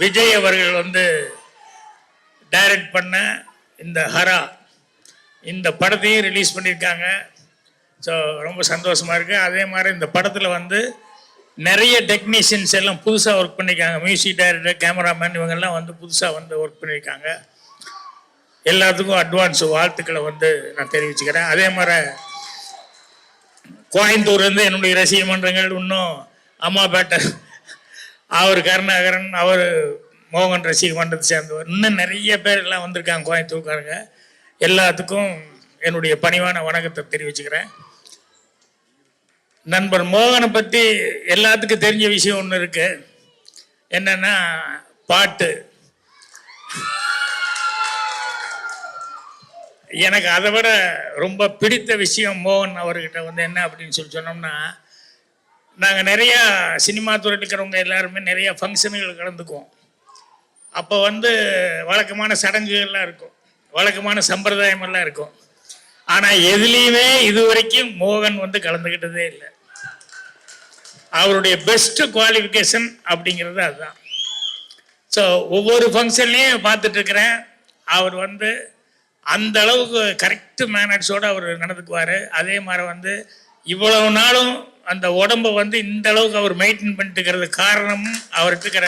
விஜய் அவர்கள் வந்து டைரக்ட் பண்ண இந்த ஹரா இந்த படத்தையும் ரிலீஸ் பண்ணியிருக்காங்க. ஸோ ரொம்ப சந்தோஷமாக இருக்குது. அதே மாதிரி இந்த படத்தில் வந்து நிறைய டெக்னீஷியன்ஸ் எல்லாம் புதுசாக ஒர்க் பண்ணியிருக்காங்க. மியூசிக் டைரக்டர், கேமராமேன் இவங்கெல்லாம் வந்து புதுசாக வந்து ஒர்க் பண்ணியிருக்காங்க. எல்லாத்துக்கும் அட்வான்ஸ் வாழ்த்துக்களை வந்து நான் தெரிவிச்சுக்கிறேன். அதே மாதிரி கோயம்புத்தூர்லேருந்து என்னுடைய ரசிக மன்றங்கள் இன்னும் அம்மாபேட்டை அவர் கருணாகரன், அவர் மோகன் ரசிக மன்றத்தை சேர்ந்தவர், இன்னும் நிறைய பேர் எல்லாம் வந்திருக்காங்க கோயம்புத்தூர்காரங்க. எல்லாத்துக்கும் என்னுடைய பணிவான வணக்கத்தை தெரிவிச்சுக்கிறேன். நண்பர் மோகனை பற்றி எல்லாத்துக்கும் தெரிஞ்ச விஷயம் ஒன்று இருக்கு. என்னன்னா பாட்டு. எனக்கு அதை விட ரொம்ப பிடித்த விஷயம் மோகன் அவர்கிட்ட வந்து என்ன அப்படின்னு சொல்லி சொன்னோம்னா, நாங்கள் நிறையா சினிமா துறையில் இருக்கிறவங்க எல்லாருமே நிறையா ஃபங்க்ஷனுகள் கலந்துக்குவோம். அப்போ வந்து வழக்கமான சடங்குகள்லாம் இருக்கும், வழக்கமான சம்பிரதாயமெல்லாம் இருக்கும். ஆனால் எதுலேயுமே இது வரைக்கும் மோகன் வந்து கலந்துக்கிட்டதே இல்லை. அவருடைய பெஸ்ட் குவாலிஃபிகேஷன் அப்படிங்கிறது அதுதான். ஸோ ஒவ்வொரு ஃபங்க்ஷன்லேயும் பார்த்துட்டு இருக்கிறேன். அவர் வந்து அந்த அளவுக்கு கரெக்டு மேனர்ஸோடு அவர் நடந்துக்குவார். அதே மாதிரி வந்து இவ்வளவு நாளும் அந்த உடம்பை வந்து இந்த அளவுக்கு அவர் மெயின்டைன் பண்ணிட்டு இருக்கிறது காரணமும் அவருக்கு இருக்கிற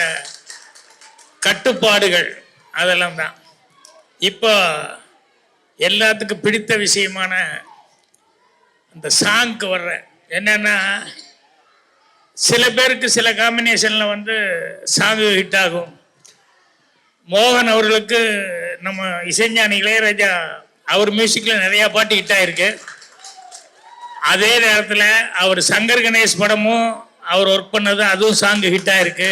கட்டுப்பாடுகள் அதெல்லாம் தான். இப்போ எல்லாத்துக்கும் பிடித்த விஷயமான அந்த சாங்க்கு வர்ற என்னன்னா, சில பேருக்கு சில காம்பினேஷனில் வந்து சாங்கு ஹிட் ஆகும். மோகன் அவர்களுக்கு நம்ம இசைஞானி இளையராஜா அவர் மியூசிக்கில் நிறையா பாட்டு ஹிட் ஆகிருக்கு. அதே நேரத்தில் அவர் சங்கர் கணேஷ் படமும் அவர் ஒர்க் பண்ணது அதுவும் சாங்கு ஹிட் ஆகிருக்கு.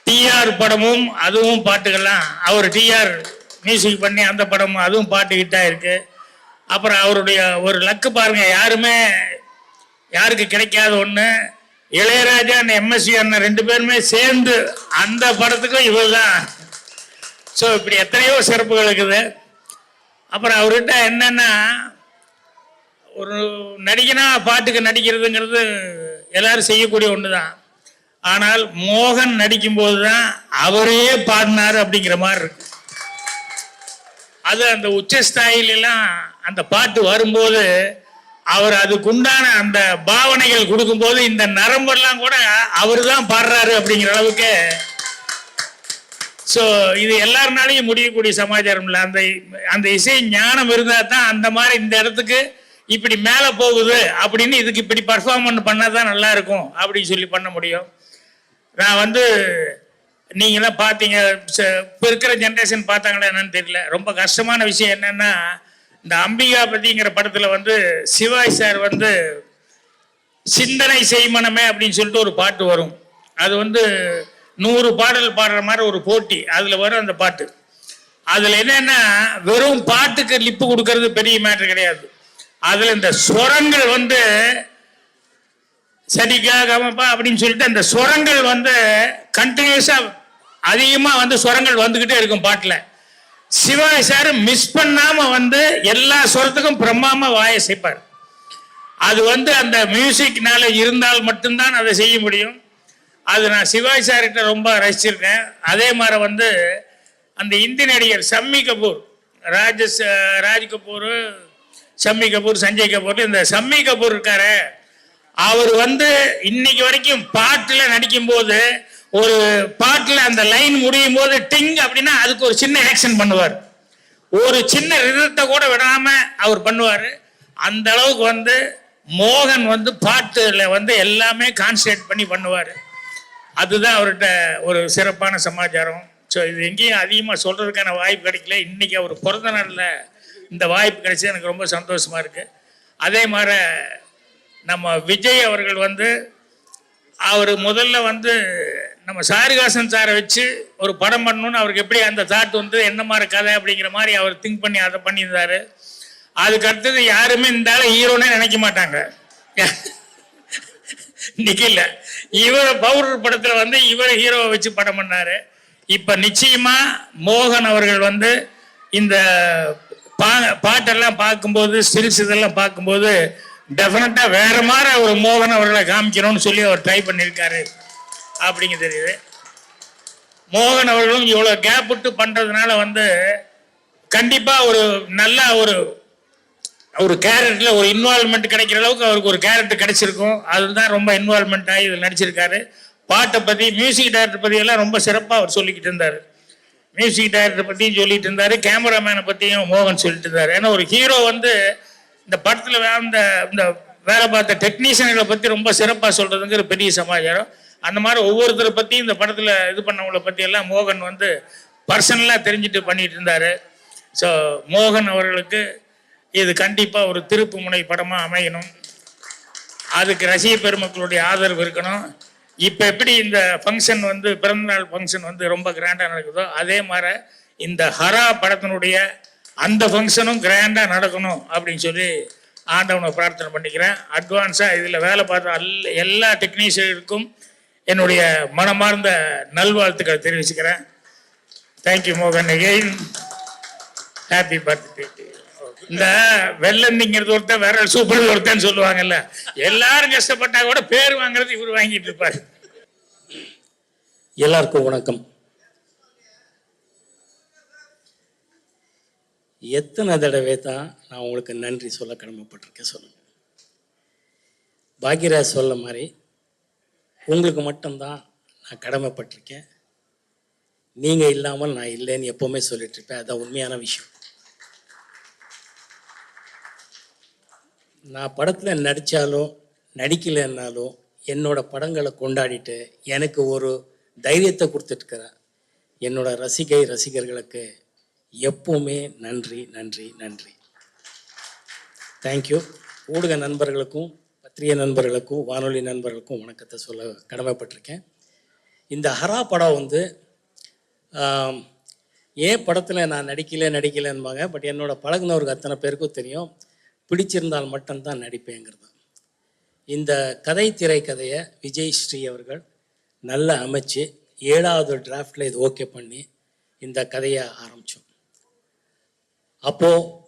டிஆர் படமும் அதுவும் பாட்டுகள்லாம் அவர் டிஆர் மியூசிக் பண்ணி அந்த படமும் அதுவும் பாட்டு ஹிட் ஆகிருக்கு. அப்புறம் அவருடைய ஒரு லக்கு பாருங்கள், யாருக்கு கிடைக்காத ஒன்று, இளையராஜா அண்ட் எம்எஸ்வி அண்ணன் ரெண்டு பேருமே சேர்ந்து அந்த படத்துக்கும் இவர் தான். ஸோ இப்படி எத்தனையோ சிறப்புகள் இருக்குது. அப்புறம் அவர்கிட்ட என்னென்னா, ஒரு நடிகனா பாட்டுக்கு நடிக்கிறதுங்கிறது எல்லாரும் செய்யக்கூடிய ஒன்று தான். ஆனால் மோகன் நடிக்கும்போது தான் அவரே பாடினார் அப்படிங்கிற மாதிரி இருக்கு. அது அந்த உச்சஸ்தாயிலெல்லாம் அந்த பாட்டு வரும்போது அவர் அதுக்குண்டான அந்த பாவனைகள் கொடுக்கும்போது இந்த நரம்பெல்லாம் கூட அவர் தான் பாடுறாரு அப்படிங்கிற அளவுக்கு. ஸோ இது எல்லாருனாலையும் முடியக்கூடிய சமாச்சாரம் இல்லை. அந்த இசை ஞானம் இருந்தால் தான் அந்த மாதிரி இந்த இடத்துக்கு இப்படி மேலே போகுது அப்படின்னு இதுக்கு இப்படி பர்ஃபார்மன்ஸ் பண்ணால் தான் நல்லா இருக்கும் அப்படின்னு சொல்லி பண்ண முடியும். நான் வந்து நீங்களாம் பார்த்தீங்க, இப்போ இருக்கிற ஜென்ரேஷன் பார்த்தாங்களா என்னன்னு தெரியல. ரொம்ப கஷ்டமான விஷயம் என்னென்னா, இந்த அம்பிகா பத்திங்கிற படத்தில் வந்து சிவாஜி சார் வந்து சிந்தனை செய்மனமே அப்படின்னு சொல்லிட்டு ஒரு பாட்டு வரும். அது வந்து 100 பாடல் பாடுற மாதிரி ஒரு போட்டி, அதில் வரும் அந்த பாட்டு. அதில் என்னென்னா, வெறும் பாட்டுக்கு லிப்பு கொடுக்கறது பெரிய மேட்ரு கிடையாது. அதில் இந்த ஸ்வரங்கள் வந்து சரிக்கா கமப்பா அப்படின்னு சொல்லிட்டு அந்த ஸ்வரங்கள் வந்து கண்டினியூஸாக அதிகமாக வந்து ஸ்வரங்கள் வந்துக்கிட்டே இருக்கும் பாட்டில். சிவாஜி சார் மிஸ் பண்ணாமல் வந்து எல்லா ஸ்வரத்துக்கும் பிரம்மாம வாயை செய்ப்பார். அது வந்து அந்த மியூசிக்னால இருந்தால் மட்டும்தான் அதை செய்ய முடியும். அது நான் சிவாஜி சார்கிட்ட ரொம்ப ரசிச்சிருக்கேன். அதே மாதிரி வந்து அந்த இந்தி நடிகர் ஷம்மி கபூர், ராஜ் கபூர், ஷம்மி கபூர், சஞ்சய் கபூர், இந்த ஷம்மி கபூர் இருக்காரு, அவர் வந்து இன்னைக்கு வரைக்கும் பாட்டில் நடிக்கும்போது ஒரு பாட்டில் அந்த லைன் முடியும் போது டிங் அப்படின்னா அதுக்கு ஒரு சின்ன ஆக்ஷன் பண்ணுவார். ஒரு சின்ன ரிதத்தை கூட விடாம அவர் பண்ணுவார். அந்த அளவுக்கு வந்து மோகன் வந்து பாட்டுல வந்து எல்லாமே கான்சன்ட்ரேட் பண்ணி பண்ணுவார். அதுதான் அவர்கிட்ட ஒரு சிறப்பான சமாச்சாரம். ஸோ இது எங்கேயும் அதிகமாக சொல்றதுக்கான வாய்ப்பு கிடைக்கல. இன்னைக்கு அவர் பிறந்த நாளில் இந்த வாய்ப்பு கிடைச்சது எனக்கு ரொம்ப சந்தோஷமா இருக்கு. அதே மாதிரி நம்ம விஜய் அவர்கள் வந்து அவர் முதல்ல வந்து நம்ம சாரிகாசன் சாரை வச்சு ஒரு படம் பண்ணணும்னு அவருக்கு எப்படி அந்த தாட் வந்து என்ன மாதிரி கதை அப்படிங்கிற மாதிரி அவர் திங்க் பண்ணி அதை பண்ணியிருந்தாரு. அதுக்கு அடுத்தது யாருமே இந்த ஹீரோனே நினைக்க மாட்டாங்க. இன்னைக்கு இல்லை, இவர் பவுடர் படத்தில் வந்து இவர் ஹீரோவை வச்சு படம் பண்ணாரு. இப்போ நிச்சயமா மோகன் அவர்கள் வந்து இந்த பாட்டெல்லாம் பார்க்கும்போது, ஸ்டில்ஸ் இதெல்லாம் பார்க்கும்போது டெஃபினட்டா வேற மாதிரி ஒரு மோகன் அவர்களை காமிக்கணும்னு சொல்லி அவர் ட்ரை பண்ணியிருக்காரு அப்படிங்க தெரியுது. மோகன் அவர்களும் இவ்வளோ கேப் விட்டு பண்ணுறதுனால வந்து கண்டிப்பாக ஒரு நல்ல ஒரு கேரக்டரில் ஒரு இன்வால்மெண்ட் கிடைக்கிற அளவுக்கு அவருக்கு ஒரு கேரக்டர் கிடைச்சிருக்கும். அதுதான் ரொம்ப இன்வால்மெண்ட் ஆகி இதில் நடிச்சிருக்காரு. பாட்டை பற்றி, மியூசிக் டைரக்டர் பற்றி எல்லாம் ரொம்ப சிறப்பாக அவர் சொல்லிக்கிட்டு இருந்தார். மியூசிக் டைரக்டர் பற்றியும் சொல்லிட்டு இருந்தார், கேமராமேனை பற்றியும் மோகன் சொல்லிட்டு இருந்தார். ஏன்னா ஒரு ஹீரோ வந்து இந்த படத்தில் இந்த வேலை பார்த்த டெக்னீஷியன்களை பற்றி ரொம்ப சிறப்பாக சொல்கிறதுங்கிற பெரிய சமாச்சாரம். அந்த மாதிரி ஒவ்வொருத்தரை பற்றியும் இந்த படத்தில் இது பண்ணவங்களை பற்றி எல்லாம் மோகன் வந்து பர்சனலாக தெரிஞ்சுட்டு பண்ணிட்டு இருந்தார். ஸோ மோகன் அவர்களுக்கு இது கண்டிப்பாக ஒரு திருப்பு முனை படமாக அமையணும். அதுக்கு ரசிக பெருமக்களுடைய ஆதரவு இருக்கணும். இப்போ எப்படி இந்த ஃபங்க்ஷன் வந்து பிறந்தநாள் ஃபங்க்ஷன் வந்து ரொம்ப கிராண்டாக நடக்குதோ அதே மாதிரி இந்த ஹரா படத்தினுடைய அந்த ஃபங்க்ஷனும் கிராண்டாக நடக்கணும் அப்படின்னு சொல்லி ஆண்டவனை பிரார்த்தனை பண்ணிக்கிறேன். அட்வான்ஸாக இதில் வேலை பார்த்த எல்லா டெக்னீஷியனுக்கும் என்னுடைய மனமார்ந்த நல்வாழ்த்துக்களை தெரிவிச்சுக்கிறேன். தேங்க்யூ மோகன், அகெயின் ஹாப்பி பர்த்டே. இந்த வெள்ளந்திங்கிறது ஒருத்தன் வேற சூப்பர் ஒருத்தன் சொல்லுவாங்கல்ல, எல்லாரும் கஷ்டப்பட்டா கூட பேர் வாங்குறது இவர் வாங்கிட்டு இருப்பாரு. எல்லாருக்கும் வணக்கம். எத்தனை தடவை தான் நான் உங்களுக்கு நன்றி சொல்ல கடமைப்பட்டிருக்கேன் சொல்லுங்க. பாக்யராஜ் சொல்ல மாதிரி உங்களுக்கு மட்டும்தான் நான் கடமைப்பட்டிருக்கேன். நீங்கள் இல்லாமல் நான் இல்லைன்னு எப்போவுமே சொல்லிட்டு இருப்பேன். அதுதான் உண்மையான விஷயம். நான் படத்தில் நடித்தாலும் நடிக்கலைன்னாலும் என்னோட படங்களை கொண்டாடிட்டு எனக்கு ஒரு தைரியத்தை கொடுத்துட்டுருக்கிற என்னோட ரசிகர்களுக்கு எப்பவுமே நன்றி நன்றி நன்றி. தேங்க்யூ. ஊடக நண்பர்களுக்கும் பத்திரிகை நண்பர்களுக்கும் வானொலி நண்பர்களுக்கும் வணக்கத்தை சொல்ல கடமைப்பட்டிருக்கேன். இந்த ஹரா படம் வந்து ஏன் படத்தில் நான் நடிக்கலைன்பாங்க. பட் என்னோட பழகுனவருக்கு அத்தனை பேருக்கும் தெரியும், பிடிச்சிருந்தால் மட்டும்தான் நடிப்பேங்கிறது. இந்த திரைக்கதையை விஜய் ஸ்ரீ அவர்கள் நல்லா அமைச்சு 7வது டிராஃப்டில் இது ஓகே பண்ணி இந்த கதையை ஆரம்பித்தோம். அப்போது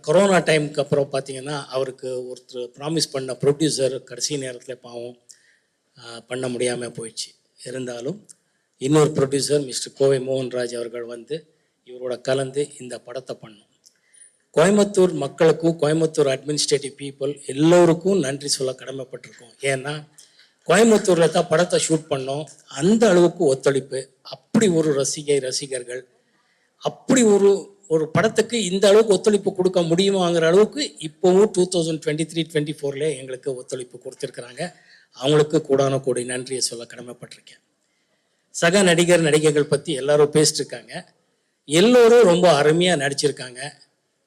கொரோனா டைமுக்கு அப்புறம் பார்த்திங்கன்னா அவருக்கு ஒருத்தர் ப்ராமிஸ் பண்ண ப்ரொடியூசர் கடைசி நேரத்தில் பாவம் பண்ண முடியாமல் போயிடுச்சு. இருந்தாலும் இன்னொரு ப்ரொடியூசர் மிஸ்டர் கோவை மோகன்ராஜ் அவர்கள் வந்து இவரோட கலந்து இந்த படத்தை பண்ணோம். கோயம்புத்தூர் மக்களுக்கும் கோயம்புத்தூர் அட்மினிஸ்ட்ரேட்டிவ் பீப்புள் எல்லோருக்கும் நன்றி சொல்ல கடமைப்பட்டிருக்கோம். ஏன்னா கோயம்புத்தூரில் தான் படத்தை ஷூட் பண்ணோம். அந்த அளவுக்கு ஒத்துழைப்பு, அப்படி ஒரு ரசிகர்கள், அப்படி ஒரு படத்துக்கு இந்த அளவுக்கு ஒத்துழைப்பு கொடுக்க முடியுமாங்கிற அளவுக்கு இப்போவும் 2023-24 எங்களுக்கு ஒத்துழைப்பு கொடுத்துருக்குறாங்க. அவங்களுக்கு கூடான கூடி நன்றியை சொல்ல கடமைப்பட்டிருக்கேன். சக நடிகர்கள் பற்றி எல்லாரும் பேசிட்டு இருக்காங்க. எல்லோரும் ரொம்ப அருமையாக நடிச்சிருக்காங்க.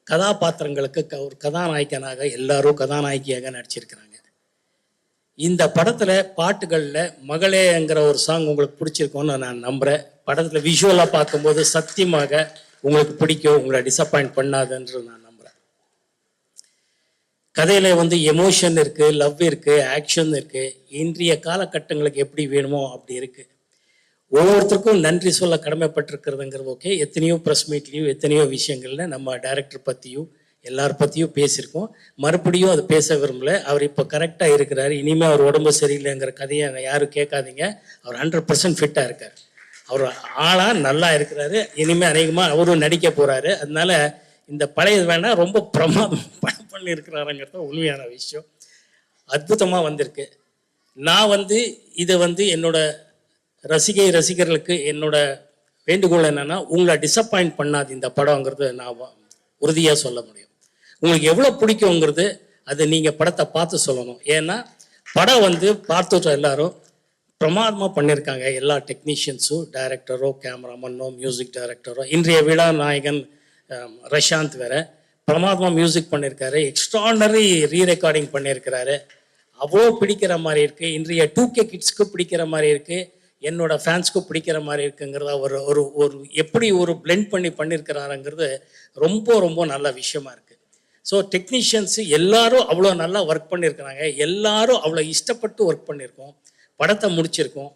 கதாபாத்திரங்களுக்கு ஒரு கதாநாயகனாக எல்லாரும் கதாநாயகியாக நடிச்சிருக்கிறாங்க. இந்த படத்தில் பாட்டுகளில் மகளேங்கிற ஒரு சாங் உங்களுக்கு பிடிச்சிருக்கோன்னு நான் நம்புகிறேன். படத்தில் விஷுவலாக பார்க்கும்போது சத்தியமாக உங்களுக்கு பிடிக்கும், உங்களை டிசப்பாயிண்ட் பண்ணாதுன்றது நான் நம்புகிறேன். கதையில் வந்து எமோஷன் இருக்குது, லவ் இருக்குது, ஆக்ஷன் இருக்குது. இன்றைய காலகட்டங்களுக்கு எப்படி வேணுமோ அப்படி இருக்குது. ஒவ்வொருத்தருக்கும் நன்றி சொல்ல கடமைப்பட்டிருக்கிறதுங்கிறது ஓகே. எத்தனையோ ப்ரெஸ் மீட்லேயும் எத்தனையோ விஷயங்களில் நம்ம டைரக்டர் பற்றியும் எல்லார் பற்றியும் பேசியிருக்கோம். மறுபடியும் அது பேச விரும்பல. அவர் இப்போ கரெக்டாக இருக்கிறாரு. இனிமேல் அவர் உடம்பு சரியில்லைங்கிற கதையை யாரும் கேட்காதீங்க. அவர் 100% ஃபிட்டாக இருக்கார். அவர் ஆளாக நல்லா இருக்கிறாரு. இனிமேல் அநேகமாக அவரும் நடிக்க போகிறாரு. அதனால இந்த பழைய வேணால் ரொம்ப பிரமாதம் படம் பண்ணியிருக்கிறாருங்கிறது உண்மையான விஷயம். அற்புதமாக வந்திருக்கு. நான் வந்து இதை வந்து என்னோட ரசிகர்களுக்கு என்னோட வேண்டுகோள் என்னென்னா, உங்களை டிசப்பாயிண்ட் பண்ணாது இந்த படங்கிறது நான் உறுதியாக சொல்ல முடியும். உங்களுக்கு எவ்வளோ பிடிக்குங்கிறது அது நீங்கள் படத்தை பார்த்து சொல்லணும். ஏன்னா படம் வந்து பார்த்துட்டு எல்லாரும் பிரமாதமாக பண்ணியிருக்காங்க. எல்லா டெக்னீஷியன்ஸும், டைரக்டரோ, கேமராமேனோ, மியூசிக் டைரக்டரோ, இன்றைய விழா நாயகன் ரஷாந்த் வேற பிரமாதமாக மியூசிக் பண்ணியிருக்காரு. எக்ஸ்ட்ராடனரி ரீரெக்கார்டிங் பண்ணியிருக்கிறாரு. அவ்வளோ பிடிக்கிற மாதிரி இருக்குது. இன்றைய 2K கிட்ஸ்க்கு பிடிக்கிற மாதிரி இருக்குது, என்னோட ஃபேன்ஸ்க்கும் பிடிக்கிற மாதிரி இருக்குங்கிறத ஒரு எப்படி ஒரு பிளெண்ட் பண்ணியிருக்கிறாருங்கிறது ரொம்ப ரொம்ப நல்ல விஷயமா இருக்குது. ஸோ டெக்னீஷியன்ஸு எல்லாரும் அவ்வளோ நல்லா ஒர்க் பண்ணியிருக்கிறாங்க. எல்லாரும் அவ்வளோ இஷ்டப்பட்டு ஒர்க் பண்ணியிருக்கோம். படத்தை முடிச்சிருக்கோம்,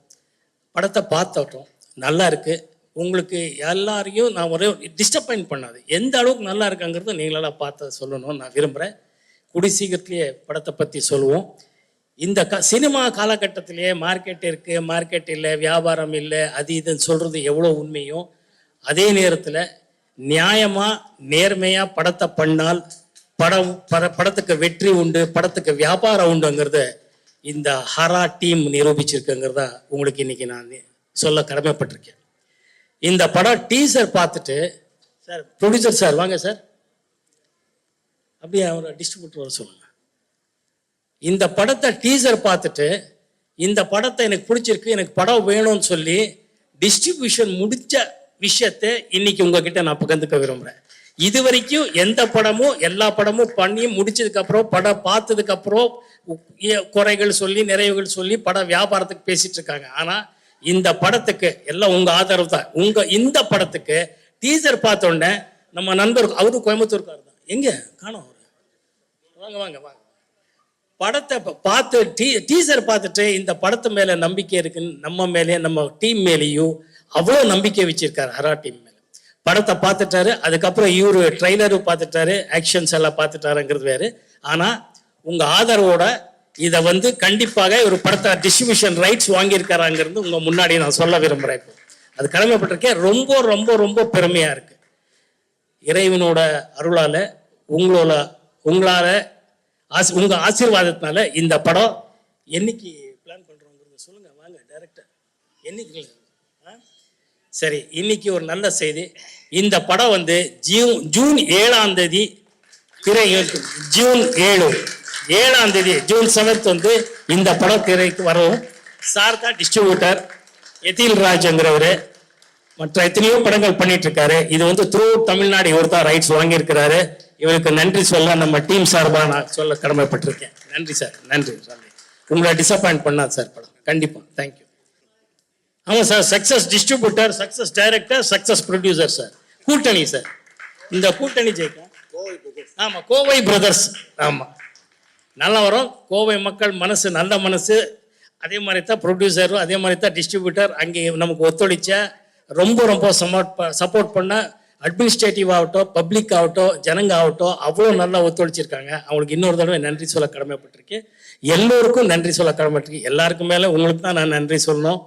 படத்தை பார்த்துட்டோம், நல்லா இருக்குது. உங்களுக்கு எல்லாரையும் நான் ஒரே டிஸ்டப்பாயிண்ட் பண்ணாது, எந்த அளவுக்கு நல்லா இருக்காங்கிறது நீங்களெல்லாம் பார்த்து சொல்லணும்னு நான் விரும்புகிறேன். கூடி சீக்கிரத்துலேயே படத்தை பற்றி சொல்லுவோம். இந்த சினிமா காலகட்டத்திலேயே மார்க்கெட் இருக்குது, மார்க்கெட் இல்லை, வியாபாரம் இல்லை, அது இதுன்னு சொல்கிறது எவ்வளோ உண்மையோ அதே நேரத்தில் நியாயமாக நேர்மையாக படத்தை பண்ணால் படத்துக்கு வெற்றி உண்டு, படத்துக்கு வியாபாரம் உண்டுங்கிறத இந்த ஹரா டீம் நிரூபிச்சிருக்குங்கிறத உங்களுக்கு இன்னைக்கு நான் சொல்ல கடமைப்பட்டிருக்கேன். இந்த படம் டீசர் பார்த்துட்டு சார், ப்ரொடியூசர் சார் வாங்க சார், அப்படியே அவரை டிஸ்ட்ரிபியூட்டர் வர சொல்லுங்க. இந்த படத்தை டீசர் பார்த்துட்டு இந்த படத்தை எனக்கு பிடிச்சிருக்கு, எனக்கு படம் வேணும்னு சொல்லி டிஸ்ட்ரிபியூஷன் முடிச்ச விஷயத்தை இன்னைக்கு உங்ககிட்ட நான் பகிர்ந்துக்க விரும்புகிறேன். இது வரைக்கும் எந்த படமும் எல்லா படமும் பண்ணி முடிச்சதுக்கு அப்புறம் படம் பார்த்ததுக்கு அப்புறம் குறைகள் சொல்லி நிறைவுகள் சொல்லி படம் வியாபாரத்துக்கு பேசிட்டு இருக்காங்க. ஆனா இந்த படத்துக்கு எல்லாம் உங்க ஆதரவு தான். இந்த படத்துக்கு டீசர் பார்த்த உடனே நம்ம நண்பர் அவரு கோயம்புத்தூர்கார் தான், எங்க காணோம் அவரு, வாங்க வாங்க வாங்க, படத்தை பார்த்து டீசர் பார்த்துட்டு இந்த படத்து மேல நம்பிக்கை இருக்குன்னு நம்ம மேலே நம்ம டீம் மேலேயும் அவ்வளோ நம்பிக்கை வச்சிருக்காரு ஹரா டீம் மேல. படத்தை பார்த்துட்டாரு, அதுக்கப்புறம் இவரு ட்ரெய்லரும் பார்த்துட்டாரு, ஆக்ஷன்ஸ் எல்லாம் பார்த்துட்டாருங்கிறது வேறு. ஆனா உங்க ஆதரவோட இதை கண்டிப்பாக ஒரு படத்தை டிஸ்ட்ரிபியூஷன் ரைட்ஸ் வாங்கியிருக்காராங்கிறது உங்க முன்னாடி நான் சொல்ல விரும்புறேன். இப்போ அது கடமைப்பட்டிருக்கேன். ரொம்ப ரொம்ப ரொம்ப பெருமையா இருக்கு. இறைவனோட அருளால உங்களால உங்க ஆசீர்வாதத்தினால இந்த படம் என்னைக்கு பிளான் பண்றோங்கிறத சொல்லுங்க. வாங்க டைரக்டர், என்னைக்கு? சரி, இன்னைக்கு ஒரு நல்ல செய்தி. இந்த படம் ஜூன் 7ஆம் தேதி ஜூன் 7ஆம் தேதி ஜூன் 7th இந்த படம் திரைக்கு வரும். சார் தான் டிஸ்ட்ரிபியூட்டர், எதில் ராஜ்ங்கிறவரு மற்ற எத்தனையோ படங்கள் பண்ணிட்டு இருக்காரு. இது த்ரூ தமிழ்நாடு இவர் தான் ரைட்ஸ் வாங்கியிருக்கிறாரு. இவருக்கு நன்றி சொல்ல நம்ம டீம் சார்பாக நான் சொல்ல கடமைப்பட்டிருக்கேன். நன்றி சார், நன்றி. உங்களை டிசப்பாயிண்ட் பண்ணாது சார் படம், கண்டிப்பா. தேங்க்யூ. ஆமாம் sir, success distributor, success director, success producer sir. கூட்டணி சார், இந்த கூட்டணி ஜெயிக்கும். ஆமாம், கோவை பிரதர்ஸ். ஆமாம், நல்லா வரும். கோவை மக்கள் மனசு நல்ல மனசு. அதே மாதிரி தான் ப்ரொடியூசரும், அதே மாதிரி தான் டிஸ்ட்ரிபியூட்டர். அங்கே நமக்கு ஒத்துழைச்ச ரொம்ப ரொம்ப சப்போர்ட் பண்ண அட்மினிஸ்ட்ரேட்டிவ் ஆகட்டும், பப்ளிக் ஆகட்டும், ஜனங்க ஆகட்டும், அவ்வளோ நல்லா ஒத்துழைச்சிருக்காங்க. அவங்களுக்கு இன்னொரு தடவை நன்றி சொல்ல கடமைப்பட்டிருக்கேன். எல்லோருக்கும் நன்றி சொல்ல கடமைப்பட்டிருக்கேன். எல்லாருக்கும் மேலே உங்களுக்கு தான் நான் நன்றி சொல்லணும்.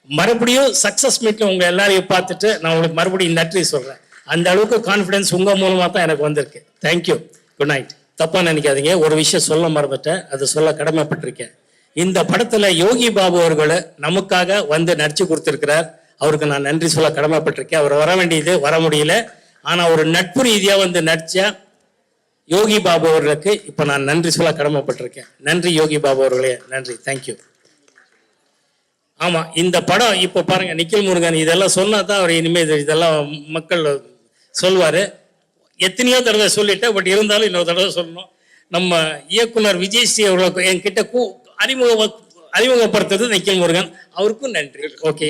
மறுபடியும் சக்ஸஸ் மீட்ல உங்க எல்லாரையும் பார்த்துட்டு நான் உங்களுக்கு மறுபடியும் நன்றி சொல்றேன். அந்த அளவுக்கு கான்ஃபிடன்ஸ் உங்க மூலமா தான் எனக்கு வந்திருக்கு. Thank you, good night. தப்பா நினைக்காதீங்க, ஒரு விஷயம் சொல்ல மறந்துட்டேன், அது சொல்ல கடமைப்பட்டிருக்கேன். இந்த படத்துல யோகி பாபு அவர்களை நமக்காக நடிச்சு கொடுத்திருக்கிறார். அவருக்கு நான் நன்றி சொல்ல கடமைப்பட்டிருக்கேன். அவர் வர வேண்டியது வர முடியல. ஆனா ஒரு நட்பு ரீதியா நடிச்ச யோகி பாபு அவர்களுக்கு இப்ப நான் நன்றி சொல்ல கடமைப்பட்டிருக்கேன். நன்றி யோகி பாபு அவர்களே, நன்றி. தேங்க்யூ. ஆமா, இந்த படம் இப்போ பாருங்க, நிக்கில் முருகன் இதெல்லாம் சொன்னா தான் அவர் இனிமேல் இதெல்லாம் மக்கள் சொல்வாரு. எத்தனையோ தடவை சொல்லிட்டேன், பட் இருந்தாலும் இன்னொரு தடவை சொல்லணும். நம்ம இயக்குனர் விஜய் ஸ்ரீ அவர்களுக்கு என்கிட்ட அறிமுகப்படுத்துறது நிக்கில் முருகன், அவருக்கும் நன்றி. ஓகே.